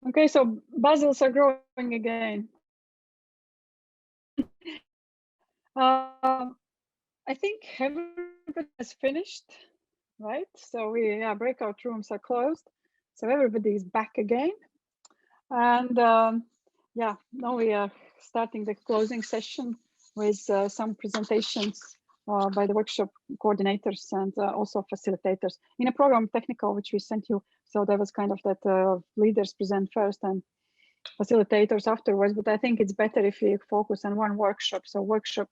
Okay, so basils are growing again. I think everybody has finished, right? So breakout rooms are closed. So everybody is back again. And now we are starting the closing session with some presentations by the workshop coordinators and also facilitators in a program technical, which we sent you. So there was kind of that leaders present first and facilitators afterwards, but I think it's better if we focus on one workshop. So workshop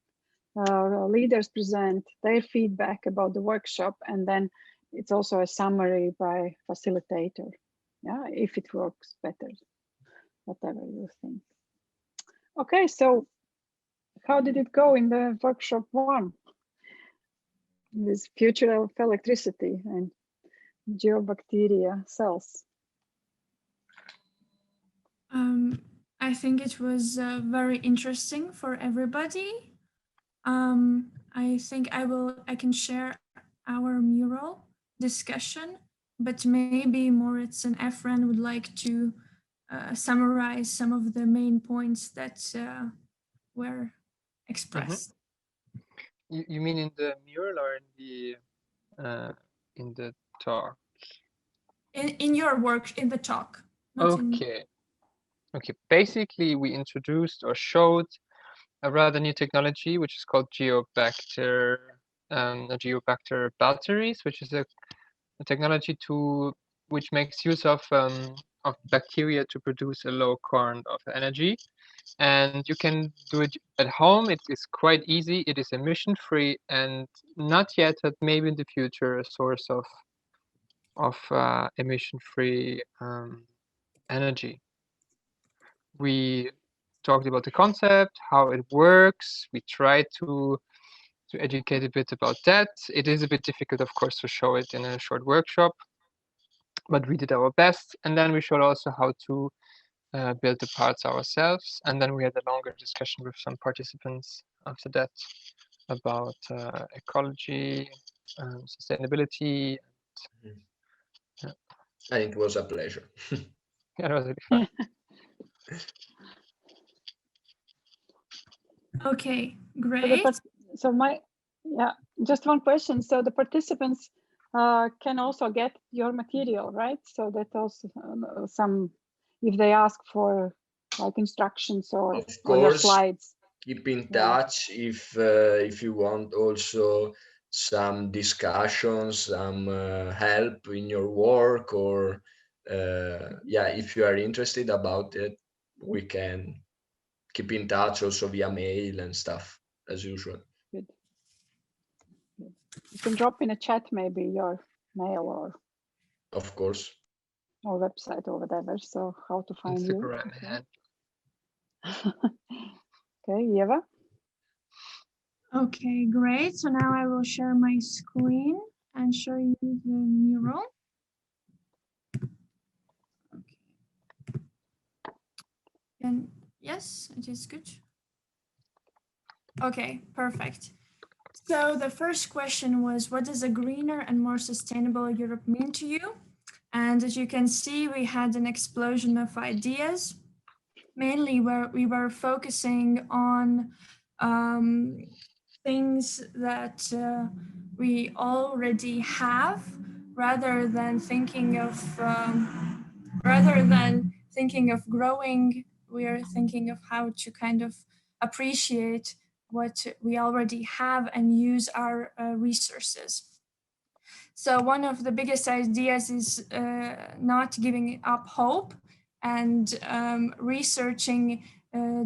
leaders present their feedback about the workshop, and then it's also a summary by facilitator. Yeah, if it works better, whatever you think. Okay, so how did it go in the workshop 1? With future of electricity and geobacteria cells. I think it was very interesting for everybody. I think I can share our mural discussion, but maybe Moritz and Efren would like to summarize some of the main points that were expressed. You mean in the mural or in the talk? In your work, in the talk. Okay. Okay. Basically, we introduced or showed a rather new technology, which is called geobacter batteries, which is a technology which makes use of bacteria to produce a low current of energy. And you can do it at home. It is quite easy. It is emission-free and not yet, but maybe in the future, a source of emission-free energy. We talked about the concept, how it works. We tried to educate a bit about that. It is a bit difficult, of course, to show it in a short workshop, but we did our best. And then we showed also how to build the parts ourselves. And then we had a longer discussion with some participants after that about ecology, sustainability. And it was a pleasure. Yeah, it was really fun. Okay, great. So just one question. So the participants can also get your material, right? So that also if they ask for like instructions or your slides. Keep in touch if you want also some discussions, some help in your work, or if you are interested about it, we can keep in touch also via mail and stuff as usual. Good. You can drop in a chat maybe your mail or of course or website or whatever. So how to find Instagram, you? Okay, Eva. Okay, great. So now I will share my screen and show you the mural. Okay. And yes, it is good. Okay, perfect. So the first question was, what does a greener and more sustainable Europe mean to you? And as you can see, we had an explosion of ideas, mainly where we were focusing on things that we already have, rather than thinking of growing. We are thinking of how to kind of appreciate what we already have and use our resources. So one of the biggest ideas is not giving up hope and researching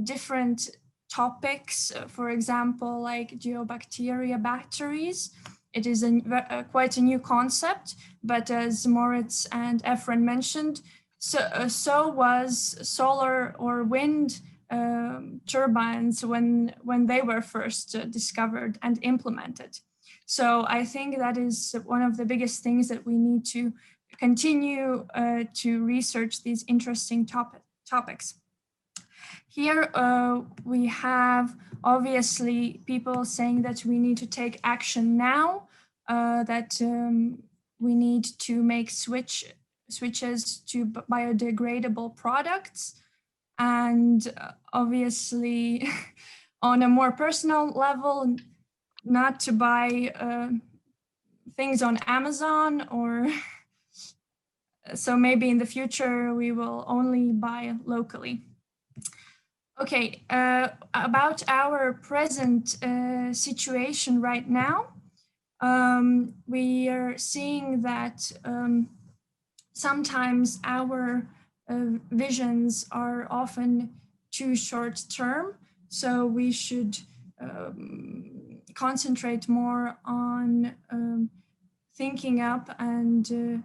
different topics, for example, like geobacteria batteries. It is quite a new concept, but as Moritz and Efren mentioned, so was solar or wind turbines when they were first discovered and implemented. So I think that is one of the biggest things that we need to continue to research these interesting topics. Here we have obviously people saying that we need to take action now, that we need to make switch switches to biodegradable products, and obviously on a more personal level, not to buy things on Amazon, or so maybe in the future we will only buy locally. Okay, about our present situation right now, we are seeing that sometimes our visions are often too short term, so we should concentrate more on thinking up and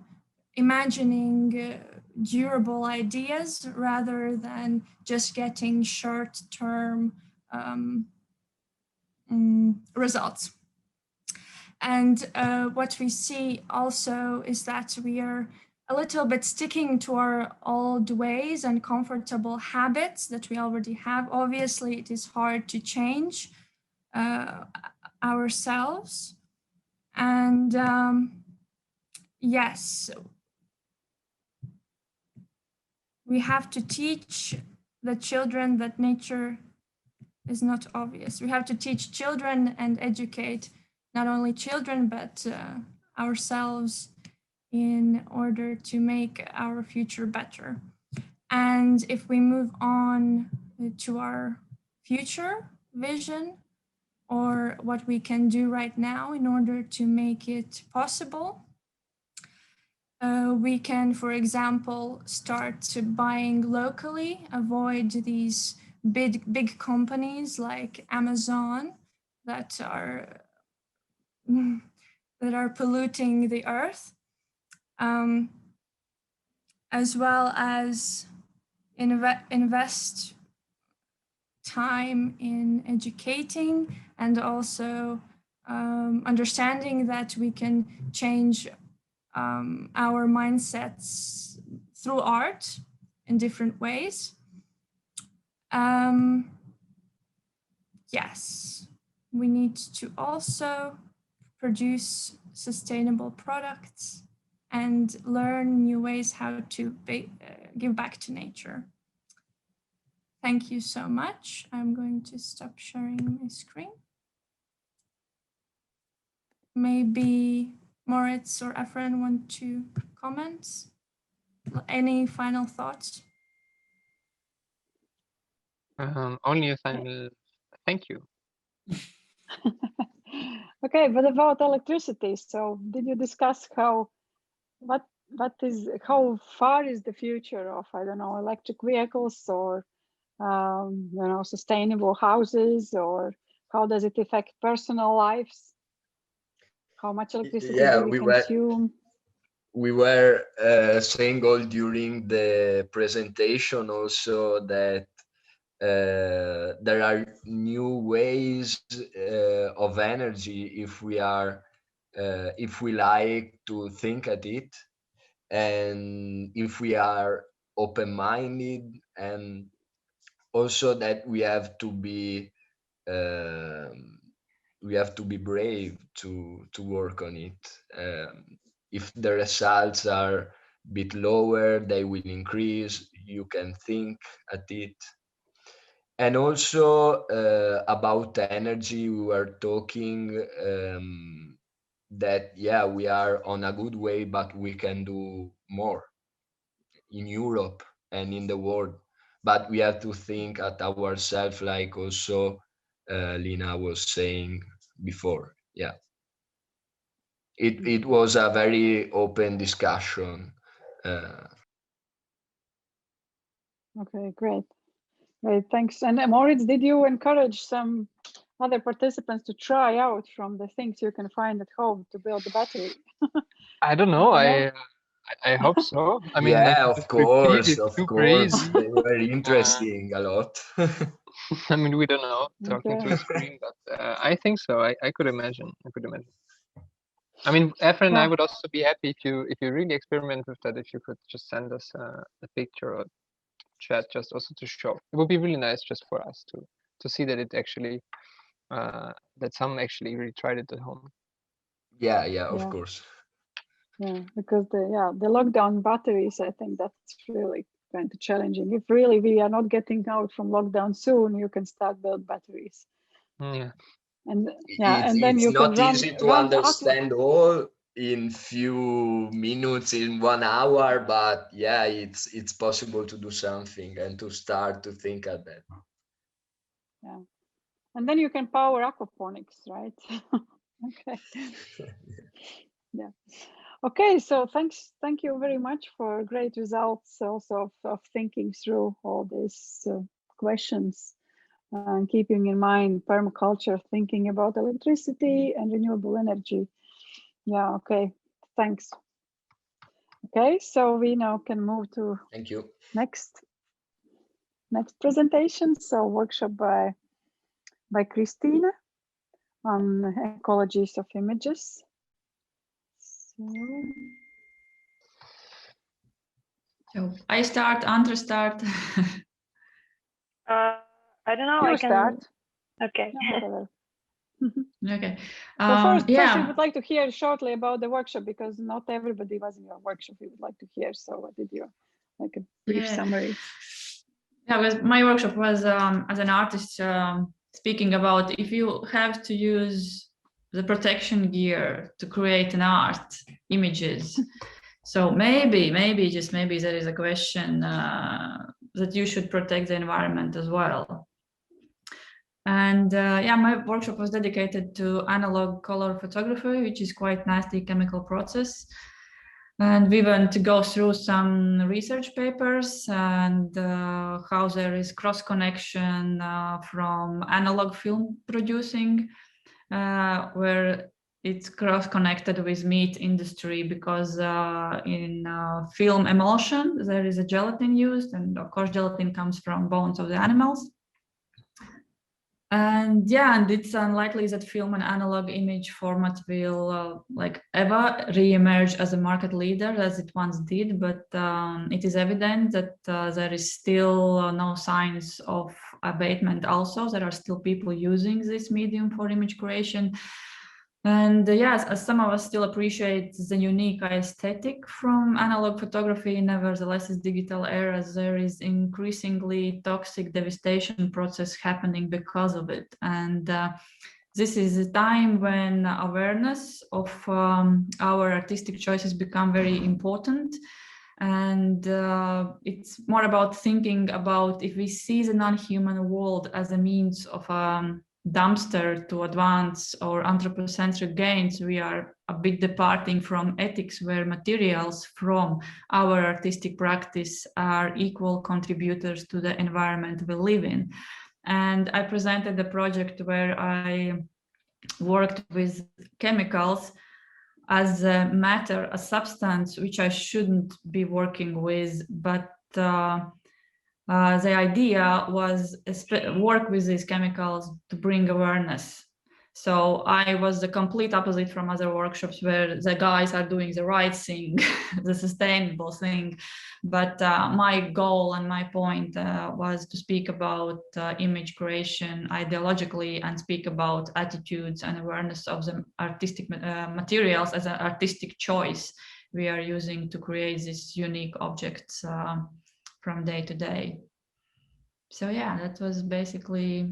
imagining durable ideas rather than just getting short-term results. And what we see also is that we are a little bit sticking to our old ways and comfortable habits that we already have. Obviously, it is hard to change ourselves. And yes, we have to teach the children that nature is not obvious. We have to teach children and educate not only children, but ourselves in order to make our future better. And if we move on to our future vision, or what we can do right now in order to make it possible, we can, for example, start buying locally, avoid these big companies like Amazon that are polluting the earth, as well as invest time in educating and also understanding that we can change our mindsets through art in different ways. Yes, we need to also produce sustainable products and learn new ways how to give back to nature. Thank you so much. I'm going to stop sharing my screen. Maybe Moritz or Efren want to comment? Any final thoughts? Only a final thank you. Okay, but about electricity, so did you discuss how far is the future of, I don't know, electric vehicles, or you know, sustainable houses, or how does it affect personal lives? How much electricity do we consume? We were saying all during the presentation also that there are new ways of energy if we like to think at it, and if we are open-minded, and also that we have to be brave to work on it. If the results are a bit lower, they will increase. You can think at it. And also about energy, we were talking that, yeah, we are on a good way, but we can do more in Europe and in the world. But we have to think at ourselves, like also Lina was saying before. Yeah. It was a very open discussion. Okay, great. Great, thanks. And Moritz, did you encourage some other participants to try out from the things you can find at home to build the battery? I don't know. I hope so. I mean, yeah, of course, easy. They were interesting a lot. I mean, we don't know, talking Okay. to a screen, but I think so. I could imagine. I mean, Efren and I would also be happy if you really experiment with that, if you could just send us a picture or chat, just also to show. It would be really nice just for us to see that it actually that some actually really tried it at home. Yeah, of course. Yeah, because the lockdown batteries, I think that's really kind of challenging. If really we are not getting out from lockdown soon, you can start build batteries. Yeah. And and then It's you can not run easy to understand all in few minutes, in 1 hour, but yeah, it's possible to do something and to start to think at that. Yeah, and then you can power aquaponics, right? Okay. Yeah. Okay, so thank you very much for great results, also of thinking through all these questions and keeping in mind permaculture, thinking about electricity and renewable energy. Yeah, okay, thanks. Okay, so we now can move to Thank you. next presentation. So workshop by Christina on ecologies of images. So I start, Andra start. I don't know. You I can start. Okay. No, Okay. So first we Yeah. would like to hear shortly about the workshop, because not everybody was in your workshop. We would like to hear. So what did you, like a brief summary? Yeah, my workshop was as an artist speaking about if you have to use the protection gear to create an art, images. So maybe, just maybe there is a question that you should protect the environment as well. And yeah, my workshop was dedicated to analog color photography, which is quite nasty chemical process. And we went to go through some research papers and how there is cross connection from analog film producing, where it's cross connected with meat industry, because in film emulsion there is a gelatin used, and of course gelatin comes from bones of the animals. And yeah, and it's unlikely that film and analog image format will like ever re-emerge as a market leader as it once did, but it is evident that there is still no signs of abatement. Also, there are still people using this medium for image creation. And yes, as some of us still appreciate the unique aesthetic from analog photography, nevertheless, in digital eras, there is increasingly toxic devastation process happening because of it. And this is a time when awareness of our artistic choices become very important. And it's more about thinking about if we see the non-human world as a means of dumpster to advance or anthropocentric gains, we are a bit departing from ethics, where materials from our artistic practice are equal contributors to the environment we live in. And I presented a project where I worked with chemicals as a matter, a substance which I shouldn't be working with, but the idea was work with these chemicals to bring awareness. So I was the complete opposite from other workshops where the guys are doing the right thing, the sustainable thing. But my goal and my point was to speak about image creation ideologically and speak about attitudes and awareness of the artistic materials as an artistic choice we are using to create these unique objects from day to day. So yeah, that was basically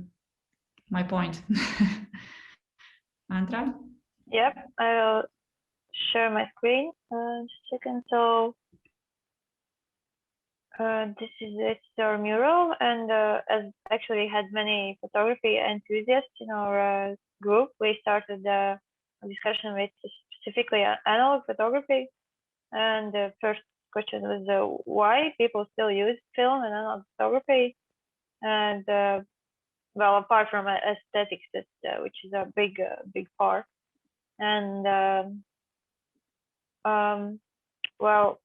my point. Andra? Yep, I'll share my screen. Just a second. So this is our mural, and as actually had many photography enthusiasts in our group, we started a discussion with specifically analog photography. And the first question was why people still use film and analog photography. And well, apart from aesthetics, that which is a big part. And well,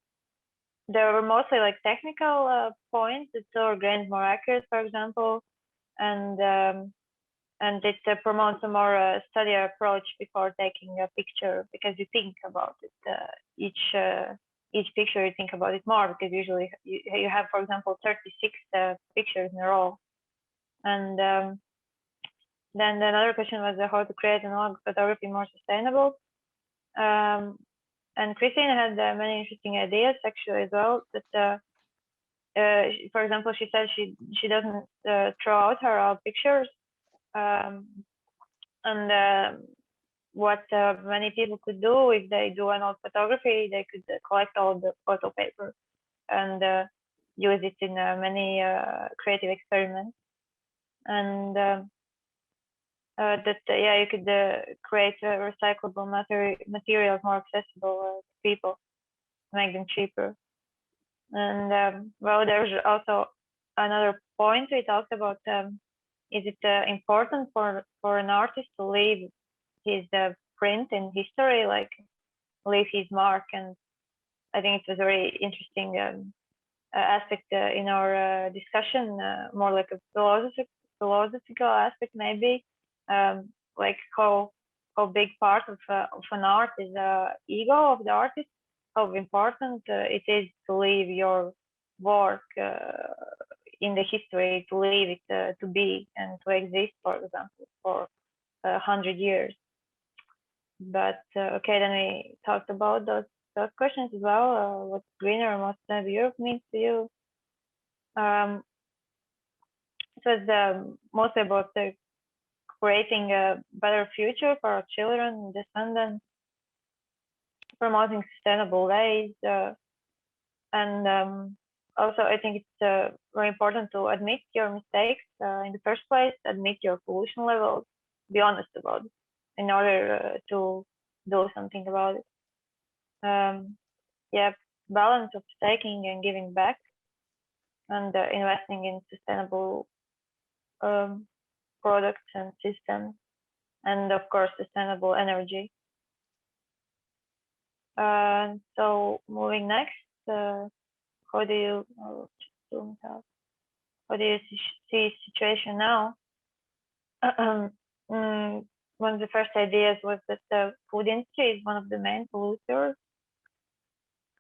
there were mostly like technical points that silver grain is more accurate, for example, and it promotes a more study approach before taking a picture, because you think about it each picture, you think about it more, because usually you have, for example, 36 pictures in a row. And then another question was how to create analog photography more sustainable. and Christina had many interesting ideas actually as well. That, for example, she said she doesn't throw out her old pictures, and what many people could do if they do an old photography, they could collect all the photo paper and use it in many creative experiments, and that yeah, you could create recyclable materials more accessible to people, make them cheaper. And well, there's also another point we talked about. Is it important for an artist to leave his print in history, like leave his mark? And I think it was a very interesting aspect in our discussion, more like a philosophical aspect maybe, like how big part of an art is ego of the artist, how important it is to leave your work in the history, to leave it to be and to exist, for example, for 100 years. But okay, then we talked about those questions as well. What greener and Augmented Europe means to you. It was mostly about creating a better future for our children, descendants, promoting sustainable ways, and also I think it's very important to admit your mistakes in the first place, admit your pollution levels, be honest about it in order to do something about it. Yeah, balance of taking and giving back, and investing in sustainable products and systems, and of course sustainable energy. So moving next, how do you see situation now? One of the first ideas was that the food industry is one of the main polluters,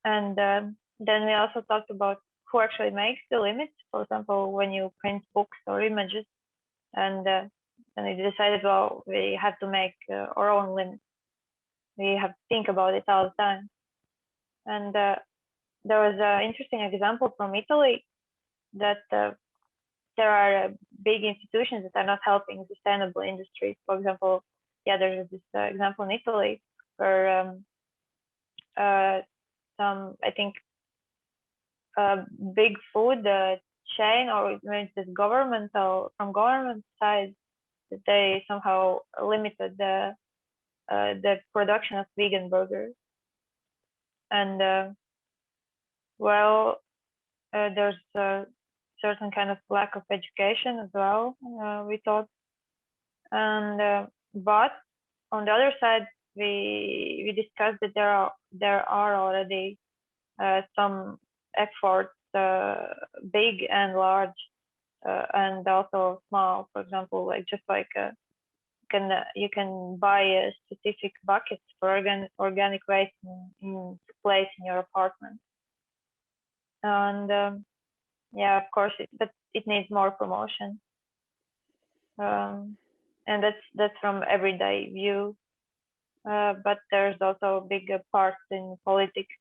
and then we also talked about who actually makes the limits. For example, when you print books or images, and we decided, well, we have to make our own limits. We have to think about it all the time. And there was an interesting example from Italy that there are big institutions that are not helping sustainable industries. For example, yeah, there's this example in Italy where some, I think, big food chain, or maybe it's governmental, from government side, that they somehow limited the production of vegan burgers. And well, there's a certain kind of lack of education as well, we thought. And but on the other side, we discussed that there are already some efforts, big and large, and also small. For example, like just like you can buy specific buckets for organic waste in place in your apartment. And yeah, of course, but it needs more promotion. And that's from everyday view. But there's also a big part in politics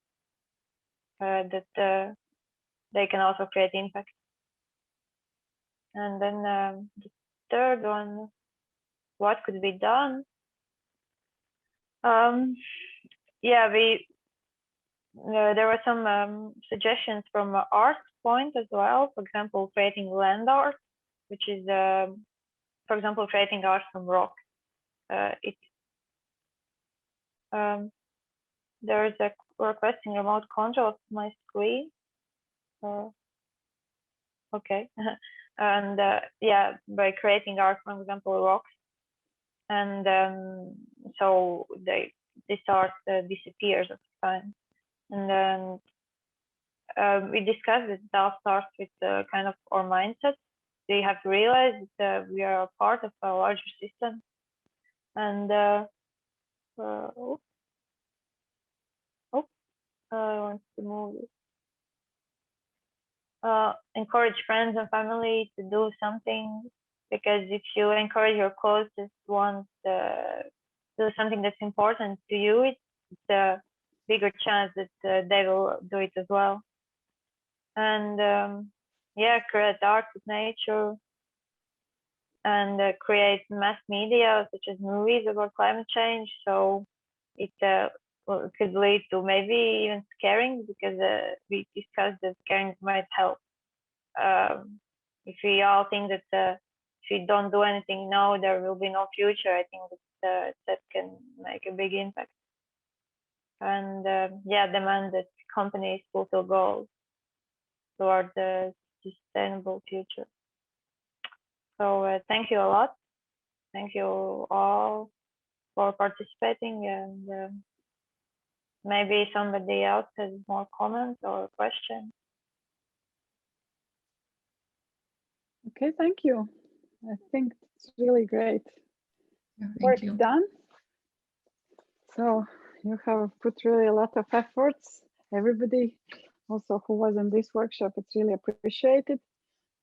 that they can also create impact. And then the third one, what could be done? Yeah, there were some suggestions from art point as well. For example, creating land art, which is, for example, creating art from rock. There is a requesting remote control of my screen. Okay, and yeah, by creating art, for example, rocks, and so this art disappears at the time. And then we discussed that it all starts with kind of our mindset. We have to realize that we are a part of a larger system, and I want to move this. Encourage friends and family to do something, because if you encourage your closest ones to do something that's important to you, bigger chance that they will do it as well. And yeah, create art with nature, and create mass media such as movies about climate change. So it could lead to maybe even scaring, because we discussed that scaring might help. If we all think that if we don't do anything now, there will be no future, I think that that can make a big impact. And yeah, demand that companies fulfill goals toward the sustainable future. So thank you a lot. Thank you all for participating, and maybe somebody else has more comments or questions. Okay, thank you. I think it's really great work done. So you have put really a lot of efforts. Everybody also who was in this workshop, it's really appreciated.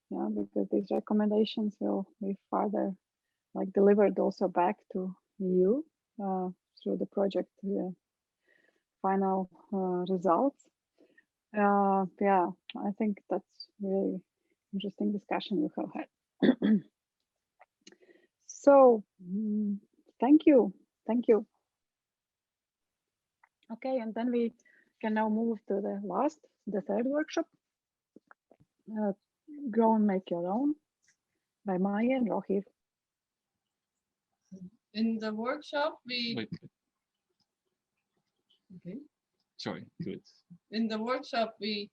Yeah, because these recommendations will be further like delivered also back to you through the project final results. Yeah, I think that's really interesting discussion you have had. So thank you. Okay, and then we can now move to the third workshop. Grow and make your own by Maija and Rohir. In the workshop, we Wait. Okay. Sorry, good. In the workshop, we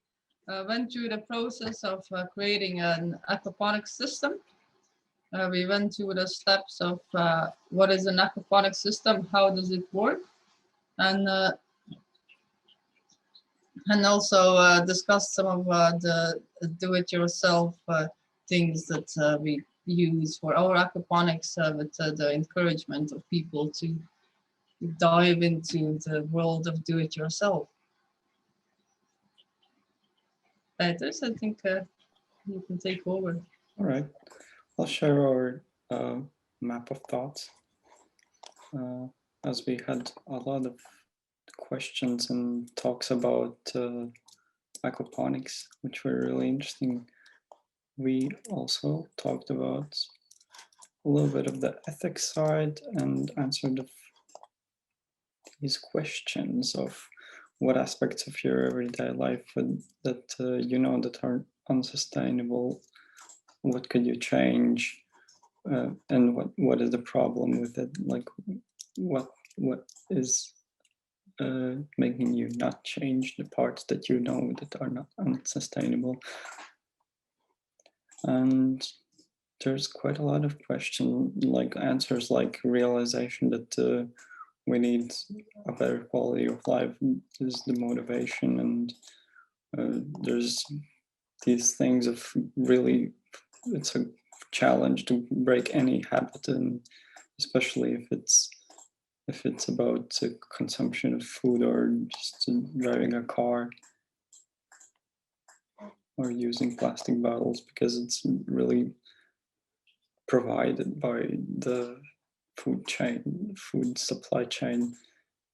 went through the process of creating an aquaponics system. We went through the steps of what is an aquaponics system, how does it work, and also discussed some of the do-it-yourself things that we use for our aquaponics with the encouragement of people to dive into the world of do-it-yourself. Petters, I think you can take over. All right, I'll share our map of thoughts. As we had a lot of questions and talks about aquaponics, which were really interesting, we also talked about a little bit of the ethics side and answered these questions of what aspects of your everyday life that you know that are unsustainable, what could you change, and what is the problem with it, like what is making you not change the parts that you know that are not unsustainable. And there's quite a lot of questions, like answers, like realization that we need a better quality of life is the motivation, and there's these things of really, it's a challenge to break any habit, and especially if it's about consumption of food or just driving a car or using plastic bottles, because it's really provided by the food supply chain,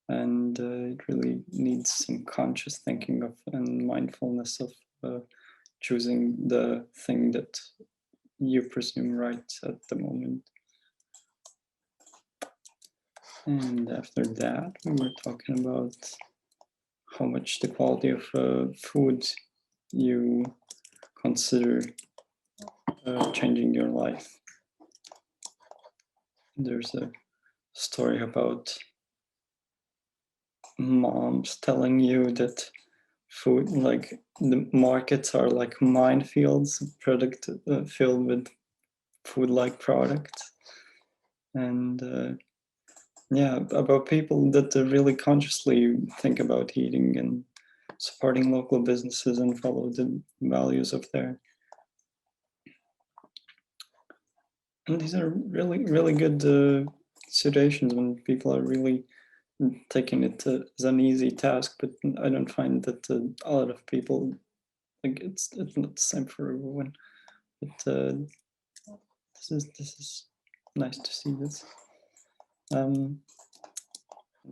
and it really needs some conscious thinking of and mindfulness of choosing the thing that you presume right at the moment. And after that, we were talking about how much the quality of food you consider changing your life. There's a story about moms telling you that food, like the markets are like minefields, product filled with food-like products, and yeah, about people that really consciously think about eating and supporting local businesses and follow the values of there. And these are really, really good situations when people are really taking it as an easy task, but I don't find that a lot of people, like it's not the same for everyone. But this is nice to see this. Then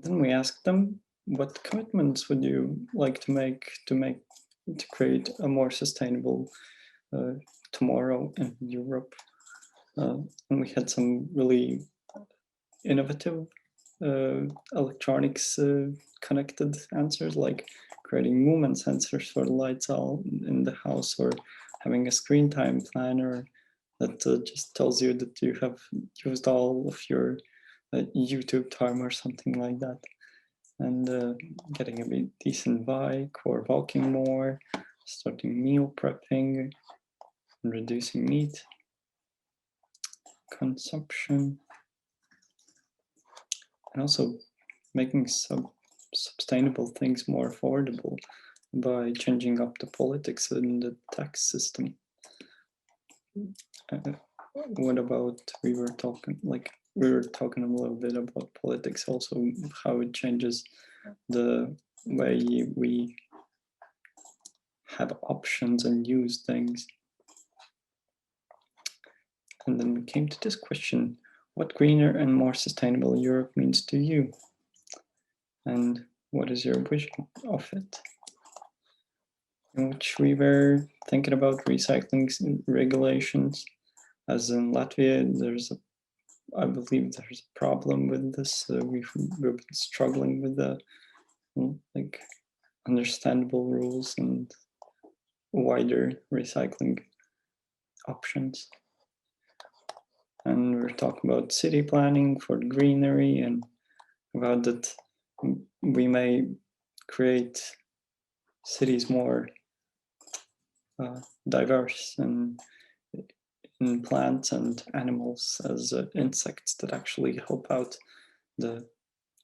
we asked them what commitments would you like to make to create a more sustainable tomorrow in Europe? And we had some really innovative electronics connected answers, like creating movement sensors for the lights all in the house, or having a screen time planner that just tells you that you have used all of your YouTube time or something like that. And getting a bit decent bike, or walking more, starting meal prepping, and reducing meat consumption, and also making some sustainable things more affordable by changing up the politics in the tax system. What about, we were talking a little bit about politics also, how it changes the way we have options and use things. And then we came to this question: what greener and more sustainable Europe means to you? And what is your vision of it? In which we were thinking about recycling regulations, as in Latvia, I believe there's a problem with this. We've been struggling with the like understandable rules and wider recycling options. And we're talking about city planning for greenery, and about that we may create cities more diverse and in plants and animals as insects that actually help out the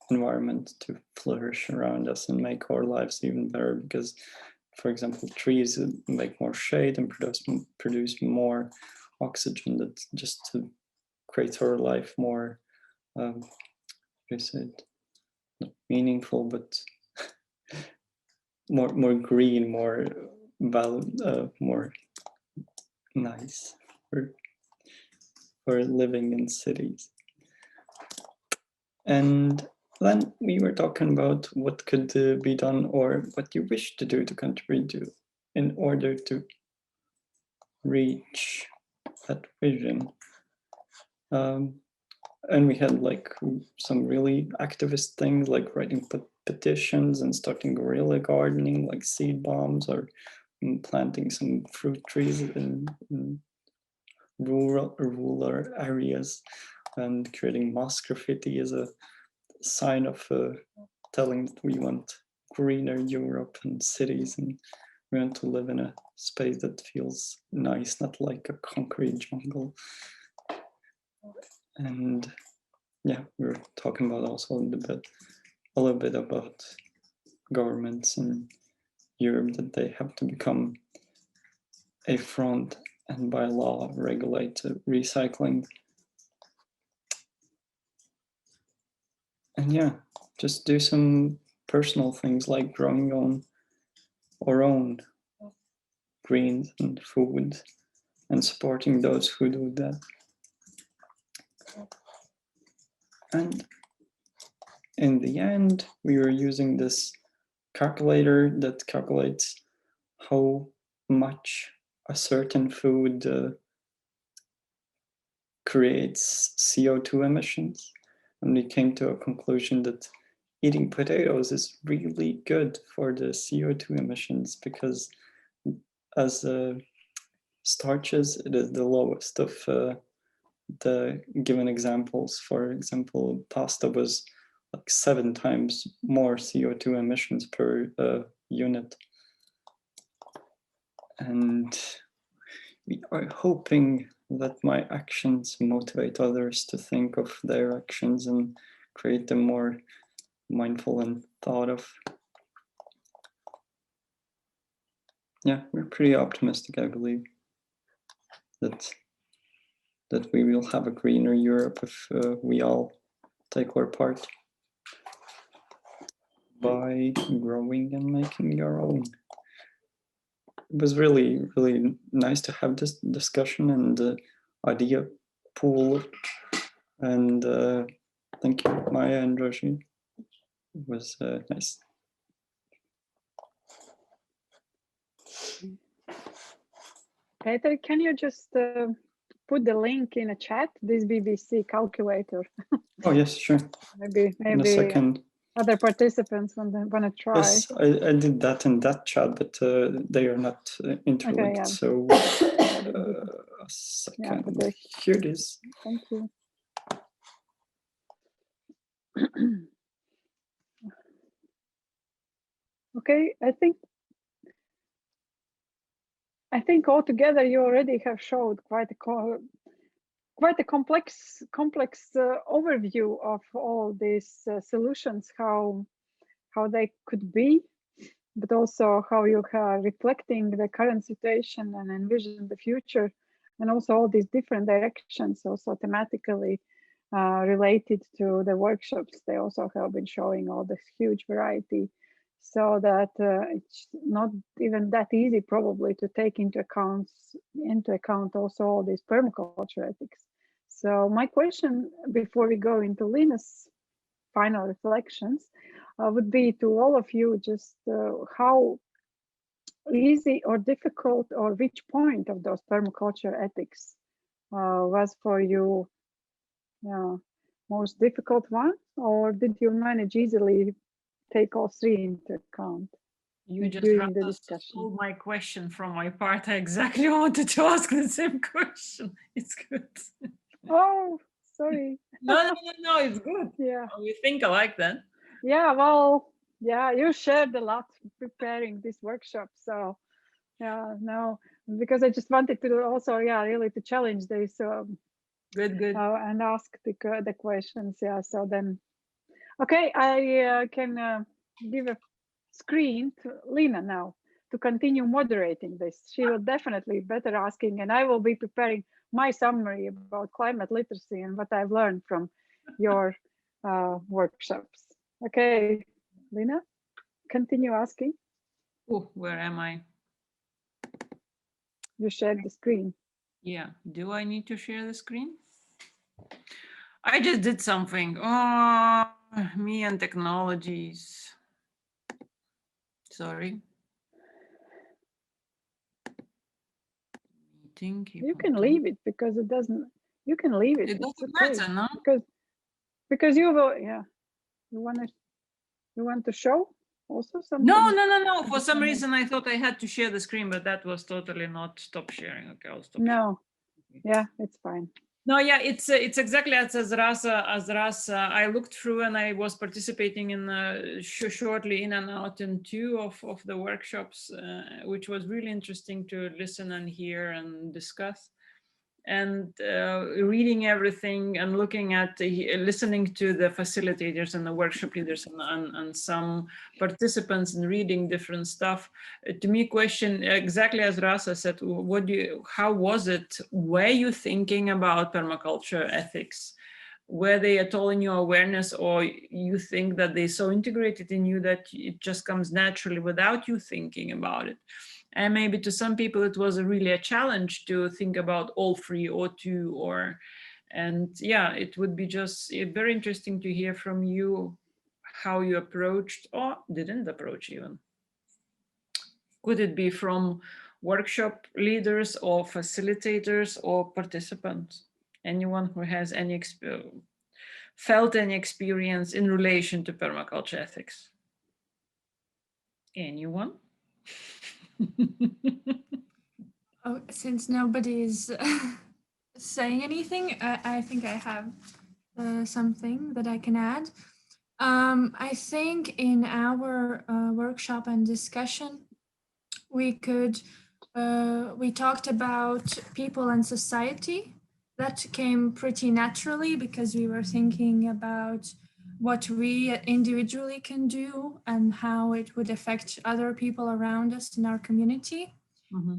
environment to flourish around us and make our lives even better. Because, for example, trees make more shade and produce more oxygen, that just creates our life more, not meaningful, but more green, more more nice for living in cities. And then we were talking about what could be done, or what you wish to do to contribute to, in order to reach that vision. And we had like some really activist things, like writing petitions and starting guerrilla gardening, like seed bombs, or planting some fruit trees in rural areas, and creating moss graffiti as a sign of telling that we want greener Europe and cities, and we want to live in a space that feels nice, not like a concrete jungle. And yeah, we were talking about also a little bit about governments in Europe, that they have to become a front and by law regulate recycling. And yeah, just do some personal things like growing our own greens and food, and supporting those who do that. And in the end, we were using this calculator that calculates how much a certain food creates CO2 emissions. And we came to a conclusion that eating potatoes is really good for the CO2 emissions, because as starches, it is the lowest of the given examples. For example, pasta was like 7 times more CO2 emissions per unit. And we are hoping that my actions motivate others to think of their actions and create them more mindful and thought of. Yeah, we're pretty optimistic, I believe, that we will have a greener Europe if we all take our part by growing and making our own. It was really, really nice to have this discussion and idea pool. And thank you, Maija and Roshi. was nice. Peter, can you just put the link in a chat, this BBC calculator? Oh, yes, sure. maybe In a second. Other participants want to try. Yes, I did that in that chat, but they are not interlinked. Okay, yeah. So a second. Yeah, Here it is. Thank you. Okay, I think altogether you already have showed quite a complex overview of all these solutions, how they could be, but also how you are reflecting the current situation and envision the future, and also all these different directions, also thematically related to the workshops. They also have been showing all this huge variety, so that it's not even that easy probably to take into account also all these permaculture ethics. So my question before we go into Lina's final reflections would be to all of you, just how easy or difficult, or which point of those permaculture ethics was for you most difficult one, or did you manage easily take all three into account? You just during the discussion. stole my question from my part. I exactly wanted to ask the same question. It's good. Oh, sorry. No, it's good. Yeah. We think alike then. Yeah, well, yeah, you shared a lot preparing this workshop. So, yeah, no, because I just wanted to also, really to challenge this. Good. And ask the questions. Yeah, so then, okay, I can give a screen to Lina now to continue moderating this. She will definitely better asking, and I will be preparing my summary about climate literacy and what I've learned from your workshops. Okay, Lina, continue asking. Oh, where am I? You shared the screen. Yeah, do I need to share the screen? I just did something. Oh, me and technologies. Sorry. You can leave it because it doesn't. You can leave it. It doesn't okay. matter, no? Because you will. Yeah. You want to show also something? No. For some reason, I thought I had to share the screen, but that was totally not stop sharing. Okay, I'll stop. No. Yeah, it's fine. No, yeah, it's exactly as Rasa. I looked through and I was participating in shortly in and out in 2 of the workshops, which was really interesting to listen and hear and discuss. And reading everything and looking at listening to the facilitators and the workshop leaders and some participants and reading different stuff, to me question exactly as Rasa said, how was it, were you thinking about permaculture ethics? Were they at all in your awareness, or you think that they're so integrated in you that it just comes naturally without you thinking about it? And maybe to some people it was really a challenge to think about all 3 or 2, and yeah, it would be just very interesting to hear from you how you approached or didn't approach even. Could it be from workshop leaders or facilitators or participants? Anyone who has any felt any experience in relation to permaculture ethics? Anyone? Oh, since nobody is saying anything, I think I have something that I can add. I think in our workshop and discussion, we talked about people and society. That came pretty naturally because we were thinking about what we individually can do and how it would affect other people around us in our community. Mm-hmm.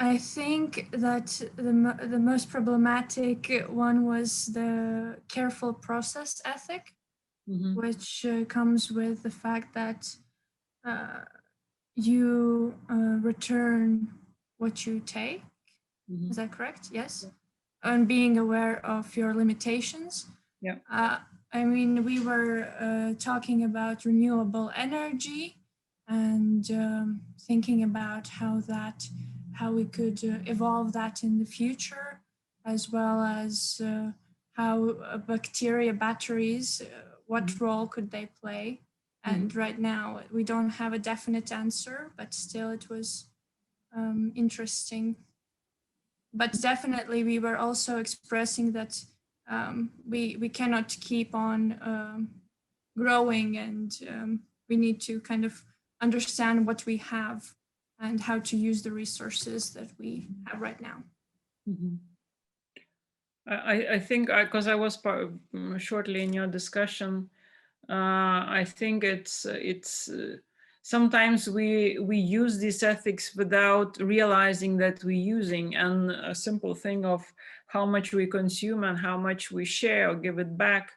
I think that the most problematic one was the careful process ethic, mm-hmm. which comes with the fact that you return what you take. Mm-hmm. Is that correct? Yes. And being aware of your limitations. Yeah. I mean, we were talking about renewable energy and thinking about how we could evolve that in the future, as well as how bacteria batteries, what role could they play? And right now we don't have a definite answer, but still it was interesting. But definitely we were also expressing that we cannot keep on growing, and we need to kind of understand what we have and how to use the resources that we have right now. I think, because I was shortly in your discussion, I think it's sometimes we use these ethics without realizing that we're using, and a simple thing of how much we consume and how much we share or give it back.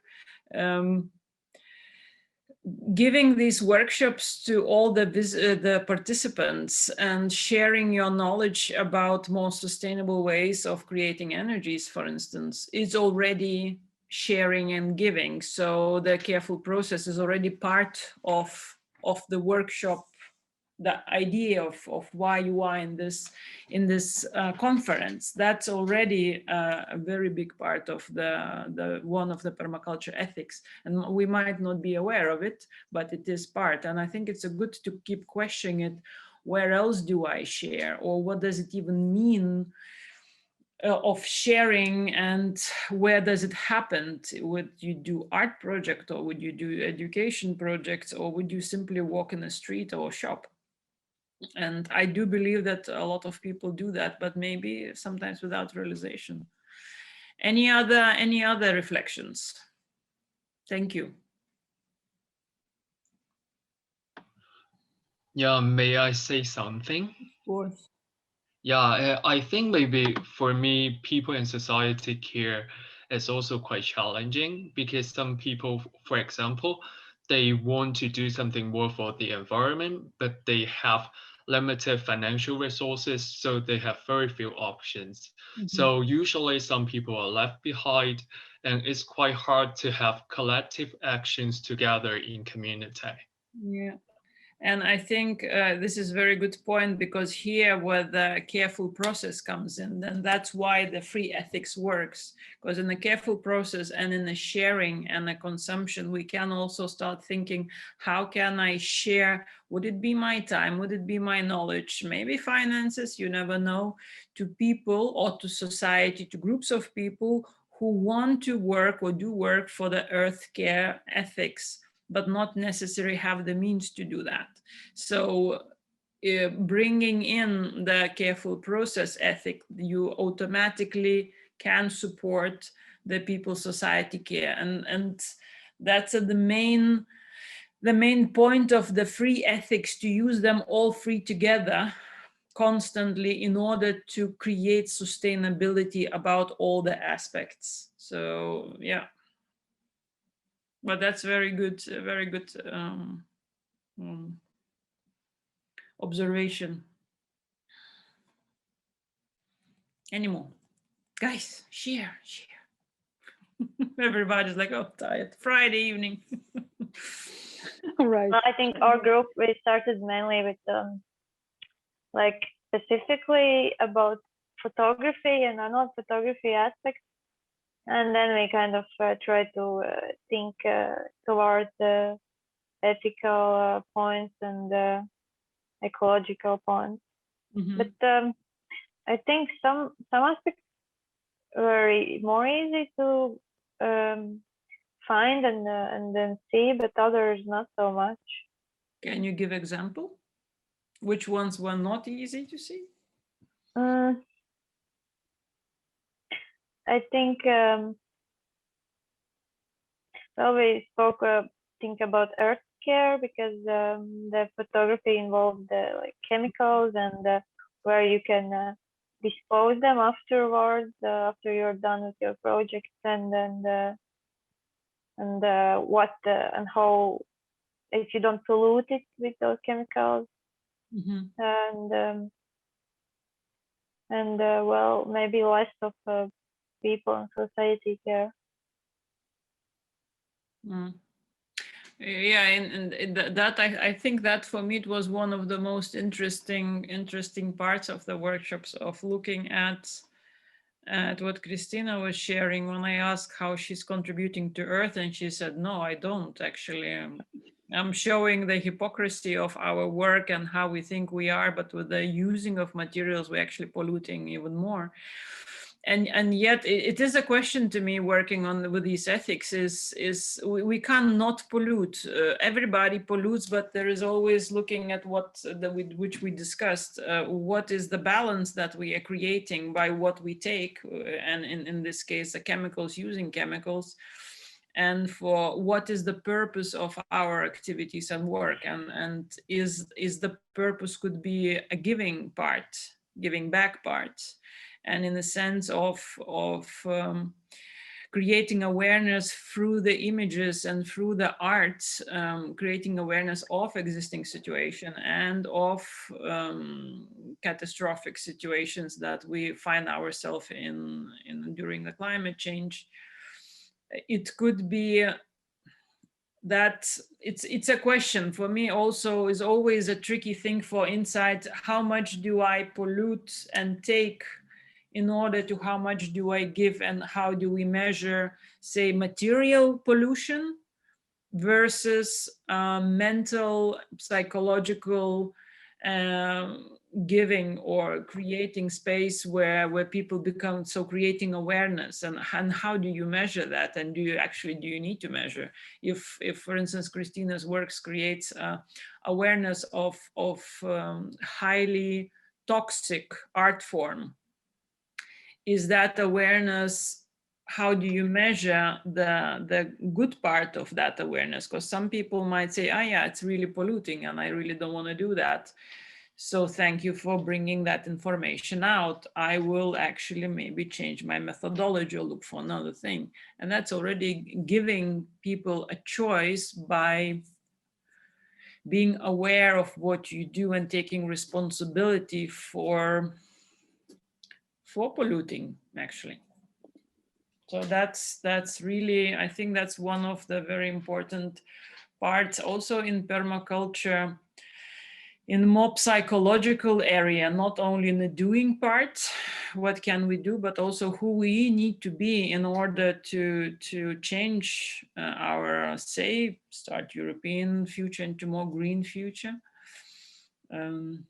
Giving these workshops to all the participants and sharing your knowledge about more sustainable ways of creating energies, for instance, is already sharing and giving. So the careful process is already part of the workshop, the idea of why you are in this conference. That's already a very big part of the one of the permaculture ethics, and we might not be aware of it, but it is part. And I think it's a good to keep questioning it. Where else do I share, or what does it even mean of sharing, and where does it happen? Would you do art project, or would you do education projects, or would you simply walk in the street or shop? And I do believe that a lot of people do that, but maybe sometimes without realization. Any other reflections? Thank you. Yeah, may I say something? Of course. Yeah, I think maybe for me, people in society care is also quite challenging, because some people, for example, they want to do something more for the environment, but they have limited financial resources, so they have very few options. So usually some people are left behind, and it's quite hard to have collective actions together in community. Yeah. And I think this is a very good point, because here where the careful process comes in, then that's why the free ethics works. Because in the careful process and in the sharing and the consumption, we can also start thinking, how can I share? Would it be my time? Would it be my knowledge? Maybe finances, you never know, to people or to society, to groups of people who want to work or do work for the earth care ethics, but not necessarily have the means to do that. So bringing in the careful process ethic, you automatically can support the people society care. And that's the main point of the free ethics, to use them all three together constantly in order to create sustainability about all the aspects. So yeah. But that's very good observation. Any more? Guys, share. Everybody's like, oh, tired. Friday evening. Right. Well, I think our group, we started mainly with like specifically about photography and analog photography aspects. And then we kind of try to think towards the ethical points and ecological points. But I think some aspects were more easy to find and then see, but others not so much. Can you give example? Which ones were not easy to see? I think well, we spoke think about earth care, because the photography involved like chemicals and where you can dispose them afterwards after you're done with your project, and then what and how, if you don't pollute it with those chemicals, and well, maybe less of people in society care. Mm. Yeah, and that I think that for me it was one of the most interesting parts of the workshops, of looking at what Christina was sharing when I asked how she's contributing to Earth, and she said, no, I don't actually. I'm showing the hypocrisy of our work and how we think we are, but with the using of materials, we're actually polluting even more. And yet it is a question to me, working on with these ethics, is we cannot pollute. Everybody pollutes, but there is always looking at what which we discussed, what is the balance that we are creating by what we take, and in this case the chemicals, using chemicals, and for what is the purpose of our activities and work, and is the purpose could be a giving back part, and in the sense of creating awareness through the images and through the arts, creating awareness of existing situation and of catastrophic situations that we find ourselves in during the climate change. It could be that it's a question for me also, is always a tricky thing for insight. How much do I pollute and take in order to how much do I give, and how do we measure, say, material pollution versus mental, psychological giving, or creating space where people become, so creating awareness, and how do you measure that, and do you need to measure? If for instance Christina's works creates awareness of highly toxic art form, is that awareness, how do you measure the good part of that awareness? Because some people might say, oh yeah, it's really polluting and I really don't want to do that. So thank you for bringing that information out. I will actually maybe change my methodology or look for another thing. And that's already giving people a choice by being aware of what you do and taking responsibility for polluting, actually. So that's really, I think that's one of the very important parts also in permaculture, in more psychological area, not only in the doing part, what can we do, but also who we need to be in order to change our, say, start European future into more green future.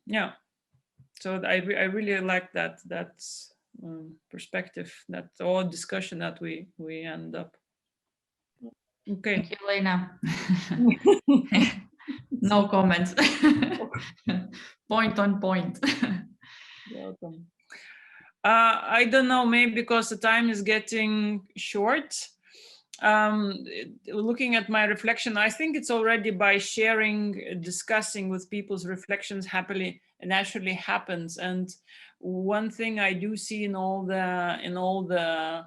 Yeah, so I really like that perspective, that all discussion that we end up. Okay. Thank you, Lina. No comments. Point on point. Welcome. I don't know, maybe because the time is getting short. Looking at my reflection, I think it's already by sharing, discussing with people's reflections happily and naturally happens. And one thing I do see in all the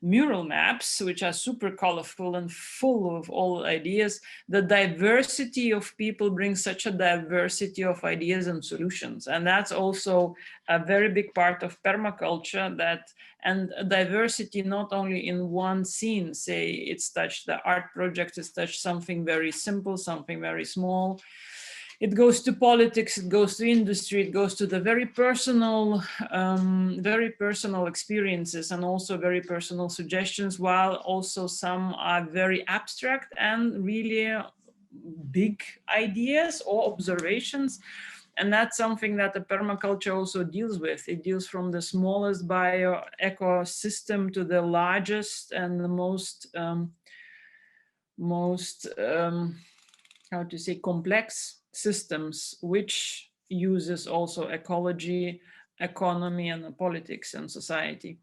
mural maps, which are super colorful and full of all ideas, the diversity of people brings such a diversity of ideas and solutions. And that's also a very big part of permaculture, and diversity not only in one scene, say it's touched the art project, it's touched something very simple, something very small. It goes to politics, it goes to industry, it goes to the very personal experiences, and also very personal suggestions, while also some are very abstract and really big ideas or observations. And that's something that the permaculture also deals with. It deals from the smallest bio-ecosystem to the largest and the most how to say, complex systems, which uses also ecology, economy, and politics and society.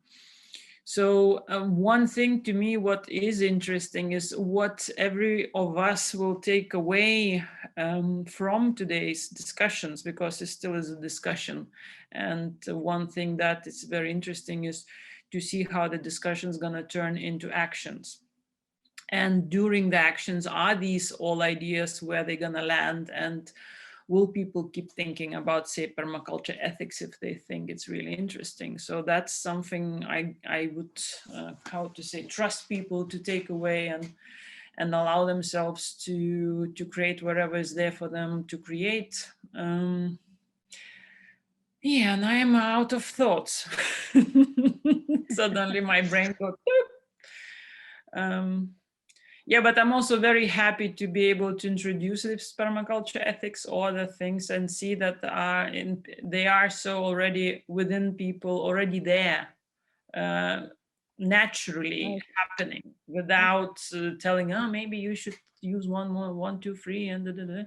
So one thing to me, what is interesting is what every of us will take away from today's discussions, because it still is a discussion. And one thing that is very interesting is to see how the discussion is going to turn into actions. And during the actions, are these all ideas where they're going to land? And will people keep thinking about, say, permaculture ethics if they think it's really interesting? So that's something I would, how to say, trust people to take away and allow themselves to create whatever is there for them to create. Yeah, and I am out of thoughts. Suddenly my brain got yeah, but I'm also very happy to be able to introduce this permaculture ethics or other things and see that they are so already within people, already there, naturally happening without telling, oh, maybe you should use one, 2, 3, and da, da, da.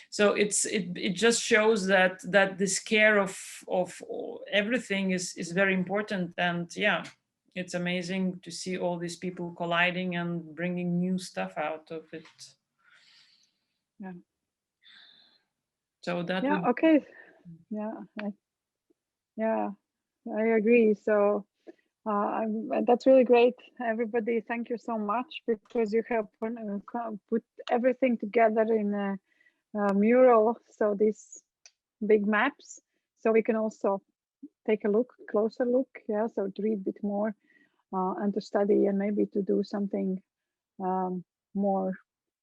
So it just shows that this care of everything is very important, and yeah, it's amazing to see all these people colliding and bringing new stuff out of it. Yeah. So that. Yeah. Okay. Yeah. I agree. So that's really great. Everybody, thank you so much, because you have put everything together in a mural. So these big maps, so we can also take a closer look. Yeah. So to read a bit more and to study, and maybe to do something more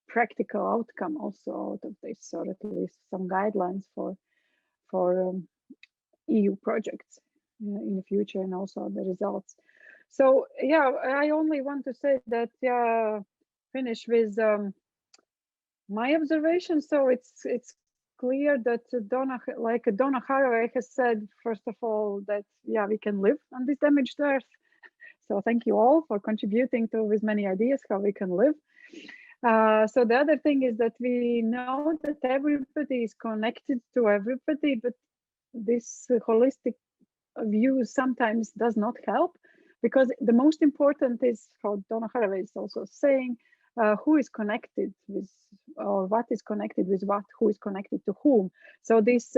practical outcome also out of this, or at least some guidelines for EU projects in the future, and also the results. So yeah, I only want to say that finish with my observation. So it's clear that Donna Haraway has said, first of all, that we can live on this damaged earth. So thank you all for contributing to with many ideas how we can live. So the other thing is that we know that everybody is connected to everybody, but this holistic view sometimes does not help, because the most important is, how Donna Haraway is also saying, who is connected with, or what is connected with what, who is connected to whom. So these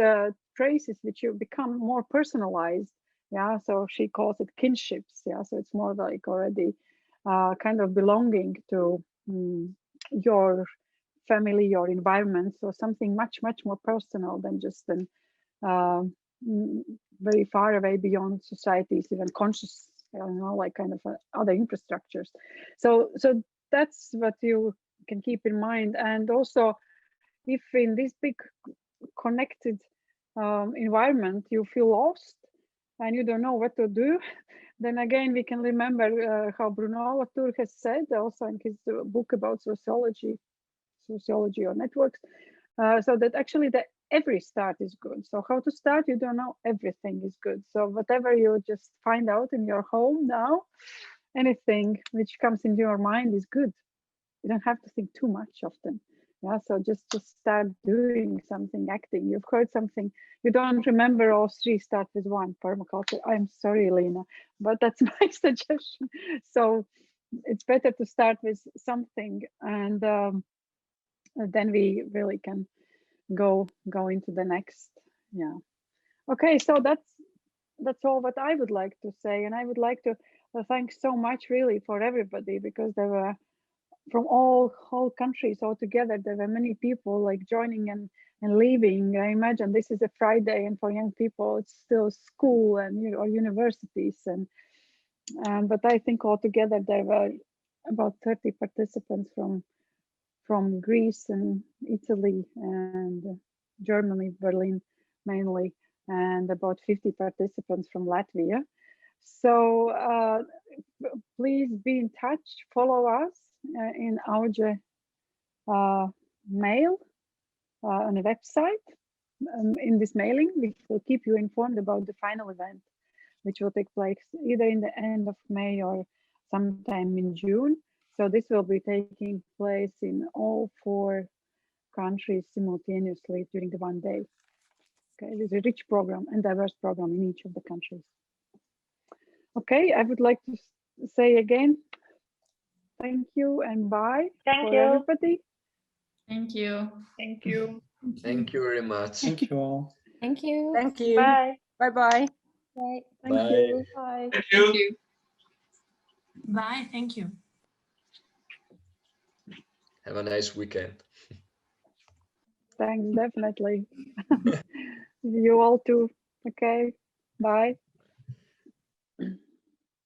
traces which you become more personalized, so she calls it kinships, so it's more like already kind of belonging to your family, your environment, so something much more personal than just an very far away beyond societies, even conscious, like kind of other infrastructures. So that's what you can keep in mind. And also, if in this big connected environment you feel lost and you don't know what to do, then again we can remember how Bruno Latour has said also in his book about sociology or networks, so that actually every start is good. So how to start, you don't know, everything is good. So whatever you just find out in your home now, anything which comes into your mind is good. You don't have to think too much often. So just start doing something, acting. You've heard something, you don't remember all three, start with one, permaculture. I'm sorry, Lina, but that's my suggestion. So it's better to start with something, and then we really can go into the next. Okay, so that's all what I would like to say, and I would like to thank so much really for everybody, because there were from all countries all together. There were many people like joining and leaving. I imagine this is a Friday, and for young people it's still school and or universities, and but I think altogether there were about 30 participants from Greece and Italy and Germany, Berlin mainly, and about 50 participants from Latvia. So please be in touch, follow us in AugE mail on the website. In this mailing, we will keep you informed about the final event, which will take place either in the end of May or sometime in June. So this will be taking place in all 4 countries simultaneously during the one day. Okay, it is a rich program and diverse program in each of the countries. Okay, I would like to say again, thank you and bye. Thank you, everybody. Thank you. Thank you. Thank you very much. Thank you all. Thank you. Thank you. Bye. Bye-bye. Bye. Bye. Thank you. Bye. Thank you. Bye. Thank you. Have a nice weekend. Thanks, definitely. You all too. Okay, bye.